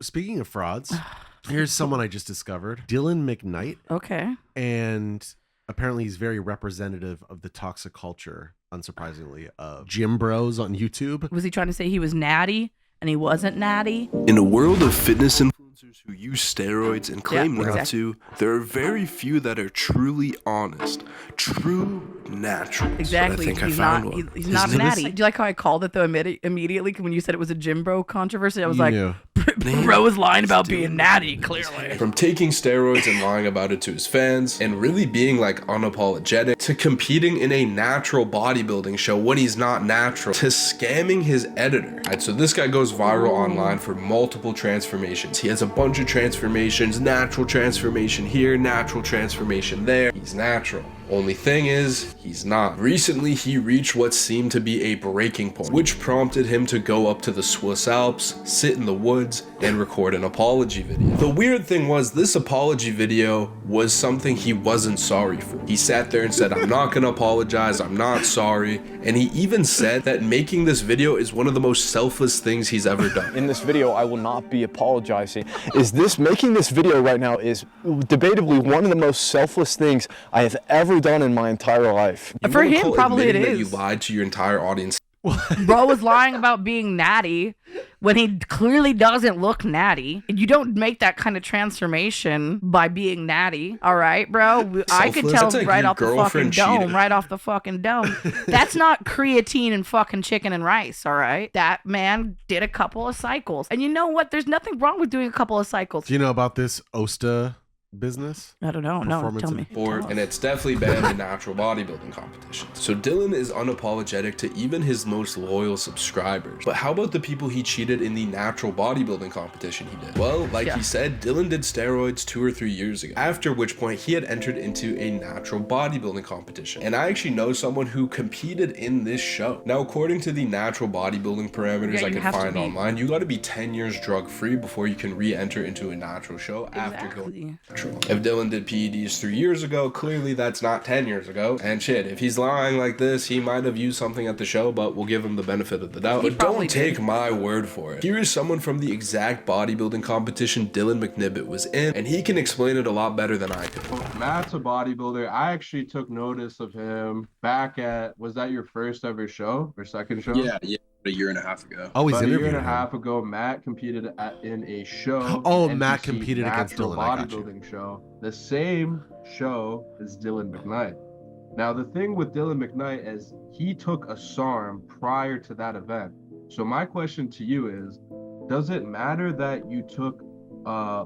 Speaking of frauds, here's someone I just discovered. Dylan McKnight. Okay. And apparently he's very representative of the toxic culture, unsurprisingly, of gym bros on YouTube. Was he trying to say he was natty and he wasn't natty? In a world of fitness influencers who use steroids and claim not to, there are very few that are truly honest, true naturals. Exactly. I think I found one. He's not natty. Do you like how I called it though immediately when you said it was a gym bro controversy? I was bro was lying about being natty, clearly. From taking steroids and lying about it to his fans, and really being like unapologetic, to competing in a natural bodybuilding show when he's not natural, to scamming his editor. Right, so this guy goes viral online for multiple transformations. He has a bunch of transformations, natural transformation here, natural transformation there. He's natural. Only thing is, he's not. Recently, he reached what seemed to be a breaking point, which prompted him to go up to the Swiss Alps, sit in the woods, and record an apology video. The weird thing was, this apology video was something he wasn't sorry for. He sat there and said, I'm not gonna apologize, I'm not sorry, and he even said that making this video is one of the most selfless things he's ever done. In this video, I will not be apologizing. Making this video right now is debatably one of the most selfless things I have ever done in my entire life. For him, probably it is. That you lied to your entire audience. Bro was lying about being natty when he clearly doesn't look natty. You don't make that kind of transformation by being natty. All right, bro. I could tell like right off the fucking dome. Right off the fucking dome. That's not creatine and fucking chicken and rice. All right. That man did a couple of cycles. And you know what? There's nothing wrong with doing a couple of cycles. Do you know about this OSTA business? I don't know. No, tell me. And it's definitely banned in natural bodybuilding competitions. So Dylan is unapologetic to even his most loyal subscribers. But how about the people he cheated in the natural bodybuilding competition he did? Well, he said, Dylan did steroids 2 or 3 years ago, after which point he had entered into a natural bodybuilding competition. And I actually know someone who competed in this show. Now, according to the natural bodybuilding parameters I can find online, you got to be 10 years drug-free before you can re-enter into a natural show after going. If Dylan did PEDs 3 years ago, clearly that's not 10 years ago. And shit, if he's lying like this, he might have used something at the show, but we'll give him the benefit of the doubt. But don't take my word for it. Here is someone from the exact bodybuilding competition Dylan McKnight was in, and he can explain it a lot better than I can. Matt's a bodybuilder. I actually took notice of him back at, was that your first ever show or second show? Yeah. A year and a half ago. Oh, he's interviewed a year and a half ago. Matt competed in a show. Oh, Matt competed against Dylan. Bodybuilding show. The same show as Dylan McKnight. Now, the thing with Dylan McKnight is he took a SARM prior to that event. So my question to you is, does it matter that you took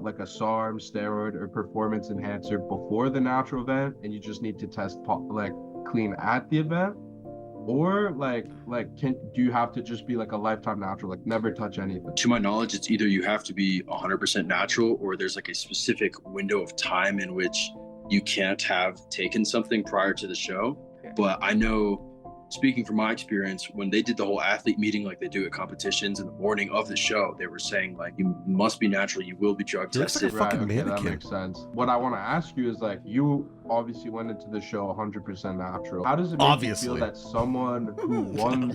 like a SARM, steroid, or performance enhancer before the natural event, and you just need to test clean at the event? Or do you have to just be like a lifetime natural, like never touch anything? To my knowledge, it's either you have to be 100% natural, or there's like a specific window of time in which you can't have taken something prior to the show. But I know, speaking from my experience, when they did the whole athlete meeting like they do at competitions in the morning of the show, they were saying like, you must be natural, you will be drug tested. Right, okay, that makes sense. What I want to ask you is you obviously went into the show 100% natural. How does it make you feel that someone who won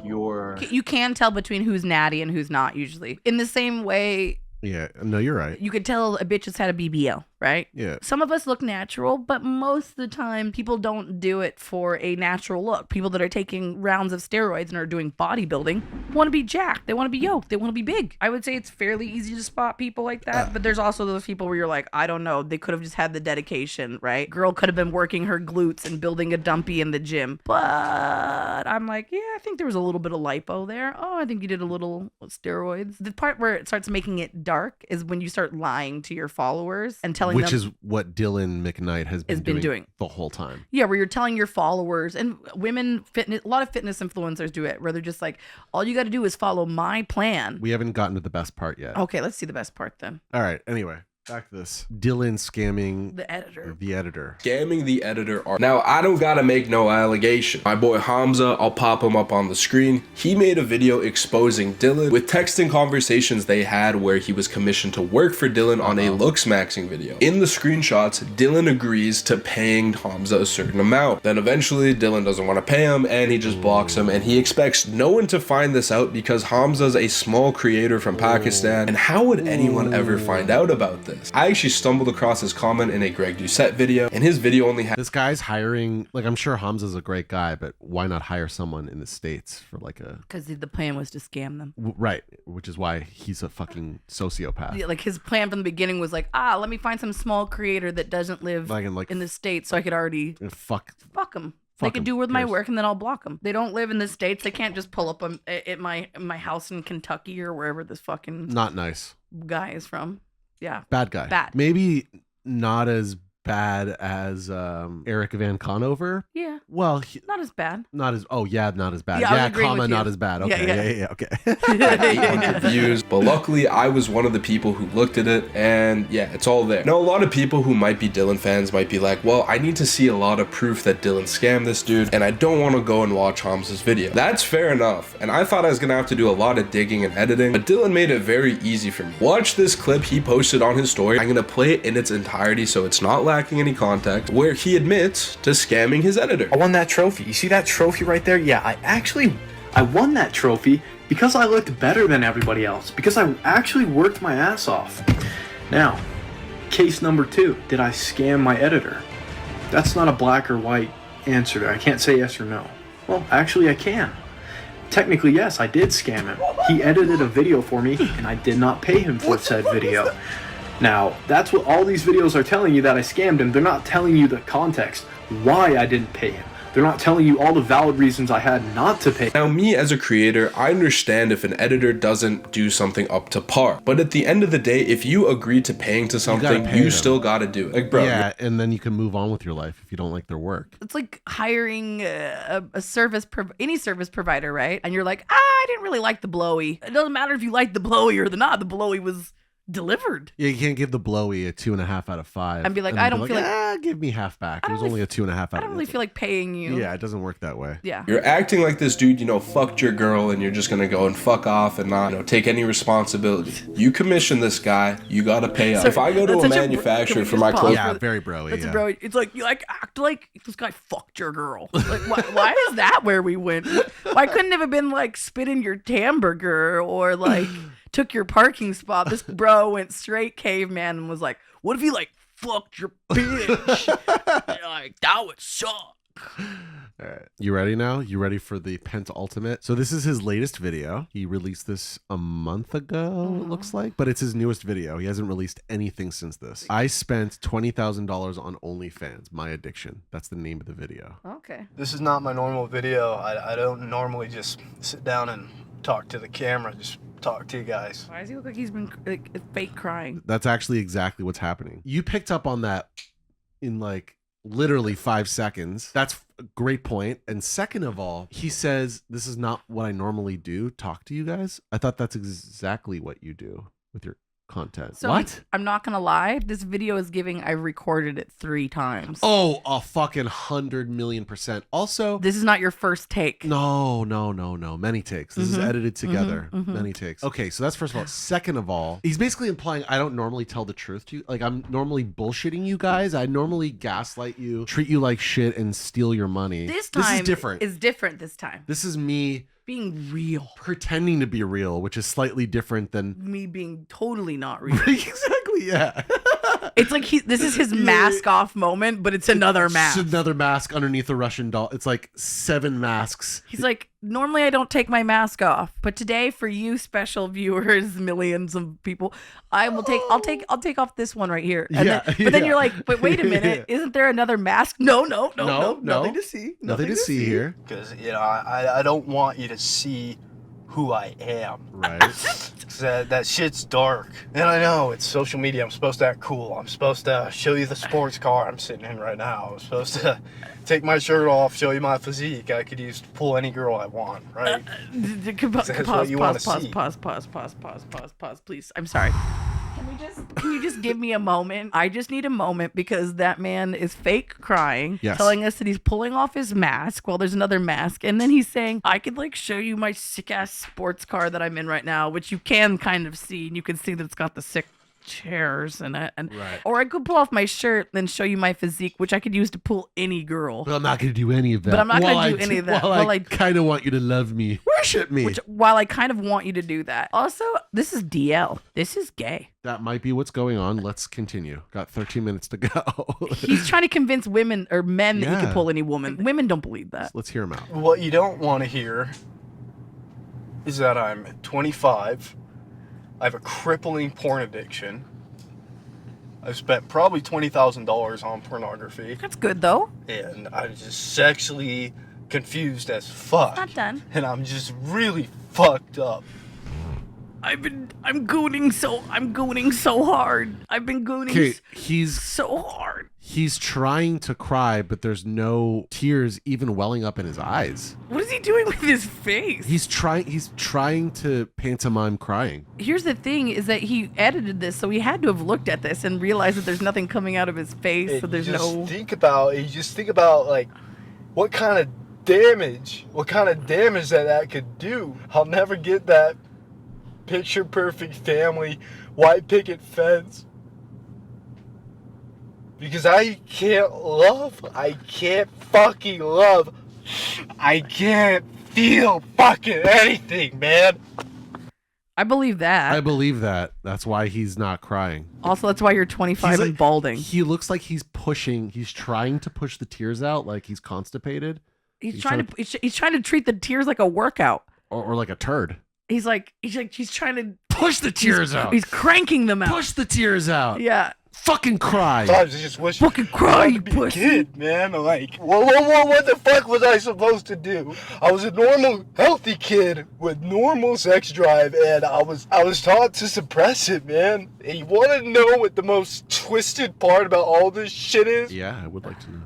your... You can tell between who's natty and who's not usually. In the same way... Yeah, no, you're right. You could tell a bitch has had a BBL, right? Yeah. Some of us look natural, but most of the time people don't do it for a natural look. People that are taking rounds of steroids and are doing bodybuilding want to be jacked. They want to be yoked. They want to be big. I would say it's fairly easy to spot people like that, but there's also those people where you're like, I don't know. They could have just had the dedication, right? Girl could have been working her glutes and building a dumpy in the gym. But I'm like, yeah, I think there was a little bit of lipo there. Oh, I think you did a little steroids. The part where it starts making it dark is when you start lying to your followers and telling them, which is what Dylan McKnight has been doing the whole time. Yeah, where you're telling your followers, and women fitness, a lot of fitness influencers do it, where they're just like, all you got to do is follow my plan. We haven't gotten to the best part yet. Okay, let's see the best part then. All right, anyway. Back to this. Dylan scamming The editor. the editor. Scamming the editor art. Now, I don't gotta make no allegation. My boy Hamza, I'll pop him up on the screen. He made a video exposing Dylan with texting conversations they had where he was commissioned to work for Dylan on a looks maxing video. In the screenshots, Dylan agrees to paying Hamza a certain amount. Then eventually, Dylan doesn't want to pay him and he just blocks him, and he expects no one to find this out because Hamza's a small creator from Pakistan, and how would anyone ever find out about this? I actually stumbled across his comment in a Greg Doucette video, and his video only had This guy's hiring, like, I'm sure Hamza's a great guy, but why not hire someone in the States for like a... Because the plan was to scam them. Right, which is why he's a fucking sociopath. Yeah, like his plan from the beginning was like, let me find some small creator that doesn't live Like, in the States so I could already fuck them. They Fuck could 'em. do with my Cheers. work and then I'll block them. They don't live in the States. They can't just pull up at my house in Kentucky or wherever this fucking Not nice. guy is from. Yeah. Bad guy. Bad. Maybe not as bad as Eric Van Conover. Yeah. Well, Not as bad. not as not as bad. Yeah, I was Yeah, agreeing comma, with not you. as bad. Yeah, Okay, yeah. okay. 800 views, but luckily I was one of the people who looked at it, and yeah, it's all there. Now, a lot of people who might be Dylan fans might be like, well, I need to see a lot of proof that Dylan scammed this dude, and I don't want to go and watch Hamza's video. That's fair enough, and I thought I was gonna have to do a lot of digging and editing, but Dylan made it very easy for me. Watch this clip he posted on his story. I'm gonna play it in its entirety so it's not lacking any context, where he admits to scamming his editor. I won that trophy. You see that trophy right there? Yeah, I won that trophy because I looked better than everybody else, because I actually worked my ass off. Now, case number 2, did I scam my editor? That's not a black or white answer. I can't say yes or no. Well, actually I can. Technically, yes, I did scam him. He edited a video for me and I did not pay him for said video. Now, that's what all these videos are telling you, that I scammed him. They're not telling you the context, why I didn't pay him. They're not telling you all the valid reasons I had not to pay. Now, me as a creator, I understand if an editor doesn't do something up to par. But at the end of the day, if you agree to paying to something, pay you them. still gotta do it. Like, bro, Yeah, and then you can move on with your life if you don't like their work. It's like hiring a service, any service provider, right? And you're like, I didn't really like the blowy. It doesn't matter if you like the blowy or not. The blowy was delivered. Yeah, you can't give the blowy a 2.5 out of 5. And be like, then I don't feel like- give me half back. I It don't was really only a 2.5 out I of don't really feel like paying you. Yeah, it doesn't work that way. Yeah. you're acting like this dude, fucked your girl, and you're just gonna go and fuck off and not, take any responsibility. You commission this guy, you gotta pay up. So, If I go to that's a such a manufacturer can we for just my pause clothes, Yeah, for- very broy. That's Yeah. bro. It's like you act like this guy fucked your girl. Like why is that where we went? Why couldn't it have been like spit in your hamburger or like took your parking spot? This bro went straight caveman and was like, "What if he like fucked your bitch?" Like that would suck. All right. You ready now? You ready for the Ultimate? So this is his latest video. He released this a month ago, it looks like, but it's his newest video. He hasn't released anything since this. I spent $20,000 on OnlyFans, My Addiction. That's the name of the video. Okay. This is not my normal video. I don't normally just sit down and talk to the camera, just talk to you guys. Why does he look like he's been like fake crying? That's actually exactly what's happening. You picked up on that in like literally 5 seconds. That's a great point. And second of all, he says, this is not what I normally do, talk to you guys. I thought that's exactly what you do with your content. So What? I'm not gonna lie. This video is giving. I recorded it 3 times. Oh, a fucking 100,000,000%. Also, This is not your first take. no. Many takes. This is edited together. mhm. Many takes. Okay, so that's first of all. Second of all, he's basically implying I don't normally tell the truth to you. Like, I'm normally bullshitting you guys. I normally gaslight you, treat you like shit, and steal your money. This time is different. Is different this time. This is me Being real. pretending to be real, which is slightly different than Me being totally not real. exactly. Yeah. It's like this is his mask off moment, but it's another mask. It's another mask underneath a Russian doll. It's like 7 masks. He's like, normally I don't take my mask off, but today for you special viewers, millions of people, I'll take off this one right here. And Yeah, then, but then yeah. you're like, but wait a minute, isn't there another mask? No, nothing to see. Nothing to see here. Because, I don't want you to see who I am. Right. 'Cause that shit's dark. And I know, it's social media. I'm supposed to act cool. I'm supposed to show you the sports car I'm sitting in right now. I'm supposed to take my shirt off, show you my physique. I could use to pull any girl I want, right? Pause, That's what you wanna see. pause, please. I'm sorry. Can you just give me a moment? I just need a moment because that man is fake crying, Yes. telling us that he's pulling off his mask while there's another mask, and then he's saying, I could like show you my sick ass sports car that I'm in right now, which you can kind of see, and you can see that it's got the sick chairs in it, and Right. or I could pull off my shirt and show you my physique, which I could use to pull any girl. But I'm not going to do any of that. But I'm not gonna do any of that. Well, Well, I kind of want you to love me. Worship me. Which, while I kind of want you to do that. Also, this is DL. This is gay. That might be what's going on. Let's continue. Got 13 minutes to go. He's trying to convince women or men that he Yeah. can pull any woman. Women don't believe that. Let's hear him out. What you don't want to hear is that I'm 25. I have a crippling porn addiction. I've spent probably $20,000 on pornography, That's good though. and I'm just sexually confused as fuck. Not done. And I'm just really fucked up. I'm gooning so hard. I've been gooning Okay, he's so hard. trying to cry, but there's no tears even welling up in his eyes. What is he doing with his face? He's trying to pantomime crying. Here's the thing is that he edited this, so he had to have looked at this and realized that there's nothing coming out of his face, so there's you no... just think about like what kind of damage that could do. I'll never get that picture perfect family white picket fence because I can't fucking love. I can't feel fucking anything, man. I believe that. I believe that. That's why he's not crying. Also, that's why you're 25 He's and like- balding. He looks like he's trying to push the tears out, like he's constipated He's trying to treat the tears like a workout. or like a turd. He's trying to Push the tears out. He's cranking them out. Push the tears out. Yeah. Fucking cry. Sometimes I just wish Fucking cry, I you could be a pussy. kid, man. Like, what the fuck was I supposed to do? I was a normal, healthy kid with normal sex drive, and I was taught to suppress it, man. And you want to know what the most twisted part about all this shit is? Yeah, I would like to know.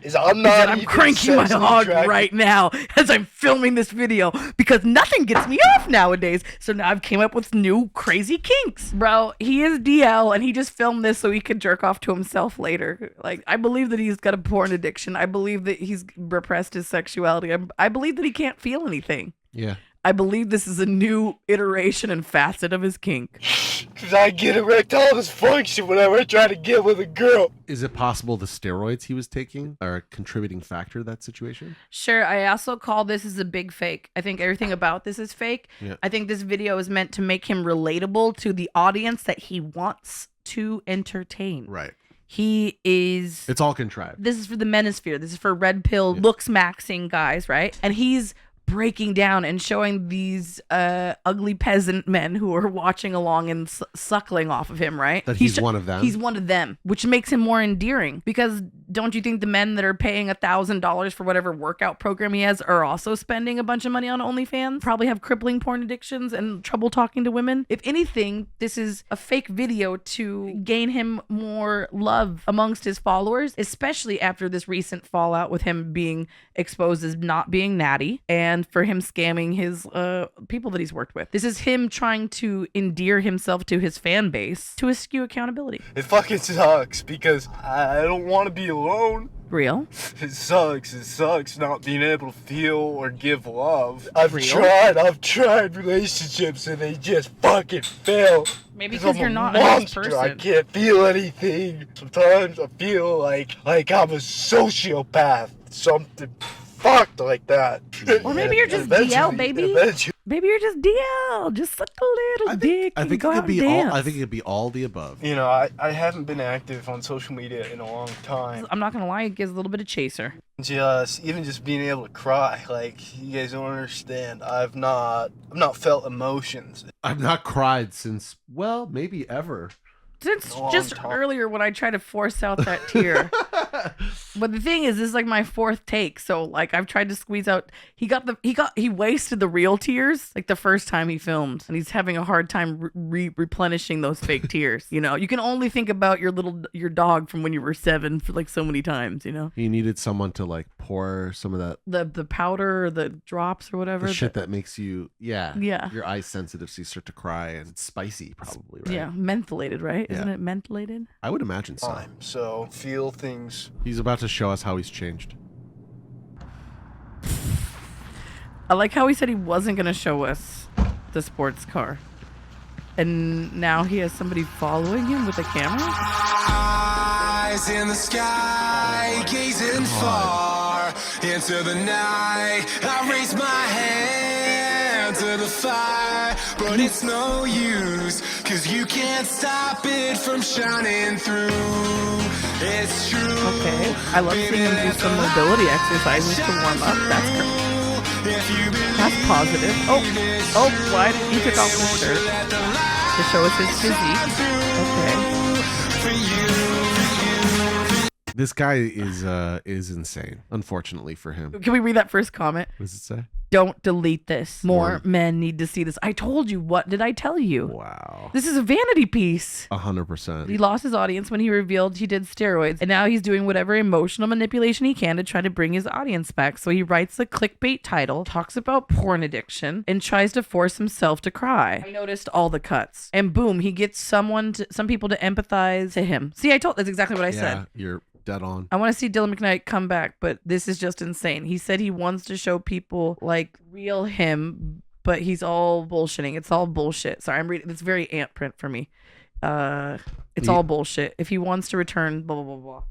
Is I'm He not said, I'm even cranking my sexually hog attracted. right now as I'm filming this video because nothing gets me off nowadays. So now I've came up with new crazy kinks. Bro, he is DL and he just filmed this so he could jerk off to himself later. Like, I believe that he's got a porn addiction. I believe that he's repressed his sexuality. I believe that he can't feel anything. Yeah. I believe this is a new iteration and facet of his kink. Because I get erectile dysfunction whenever I try to get with a girl. Is it possible the steroids he was taking are a contributing factor to that situation? Sure, I also call this as a big fake. I think everything about this is fake. Yeah. I think this video is meant to make him relatable to the audience that he wants to entertain. Right. He is... It's all contrived. This is for the menosphere. This is for red pill, looks maxing guys, right? And he's breaking down and showing these ugly peasant men who are watching along and suckling off of him, right? That he's one of them. He's one of them, which makes him more endearing because don't you think the men that are paying $1,000 for whatever workout program he has are also spending a bunch of money on OnlyFans? Probably have crippling porn addictions and trouble talking to women. If anything, this is a fake video to gain him more love amongst his followers, especially after this recent fallout with him being exposed as not being natty and for him scamming his people that he's worked with. This is him trying to endear himself to his fan base to eschew accountability. It fucking sucks because I don't want to be alone. Real? It sucks not being able to feel or give love. I've Real? tried relationships and they just fucking fail. Maybe 'Cause because I'm you're a not a nice monster. person. I can't feel anything. Sometimes I feel like I'm a sociopath. Something fucked like that. Or maybe you're just DL, baby. Maybe you're just DL. Just suck a little dick. I and think go it out could be and all. dance. I think it could be all the above. You know, I haven't been active on social media in a long time. I'm not gonna lie, it gives a little bit of chaser. Just being able to cry, like you guys don't understand. I've not felt emotions. I've not cried since, well, maybe ever. Since Long just time. earlier when I tried to force out that tear. But the thing is, this is like my fourth take. So like I've tried to squeeze out. He wasted the real tears like the first time he filmed, and he's having a hard time replenishing those fake tears. You know, you can only think about your dog from when you were 7 for like so many times. You know, He needed someone to like pour some of that the powder or the drops or whatever. the shit that makes you Yeah. your eyes sensitive, so you start to cry, and it's spicy probably, right? Yeah, mentholated, right? Yeah. Isn't it mentholated? I would imagine so. Time. So feel things. He's about to show us how he's changed. I like how he said he wasn't gonna show us the sports car, and now he has somebody following him with a camera. Eyes in the sky, gazing far into the night. I raise my hand to the fire, but it's no use, 'cause you can't stop it from shining through. It's true. Okay, I love seeing him do some mobility exercises to warm up. That's positive. Oh, why did he take off his shirt to show us his physique? Okay. This guy is insane, unfortunately for him. Can we read that first comment? What does it say? Don't delete this. More men need to see this. I told you. What did I tell you? Wow. This is a vanity piece. 100%. He lost his audience when he revealed he did steroids, and now he's doing whatever emotional manipulation he can to try to bring his audience back. So he writes the clickbait title, talks about porn addiction, and tries to force himself to cry. I noticed all the cuts, and boom, he gets some people to empathize to him. See, that's exactly what I said. You're dead on. I want to see Dylan McKnight come back, but this is just insane. He said he wants to show people like real him, but he's all bullshitting. It's all bullshit. Sorry, I'm reading. It's very ant print for me. It's all bullshit. If he wants to return, blah blah blah blah.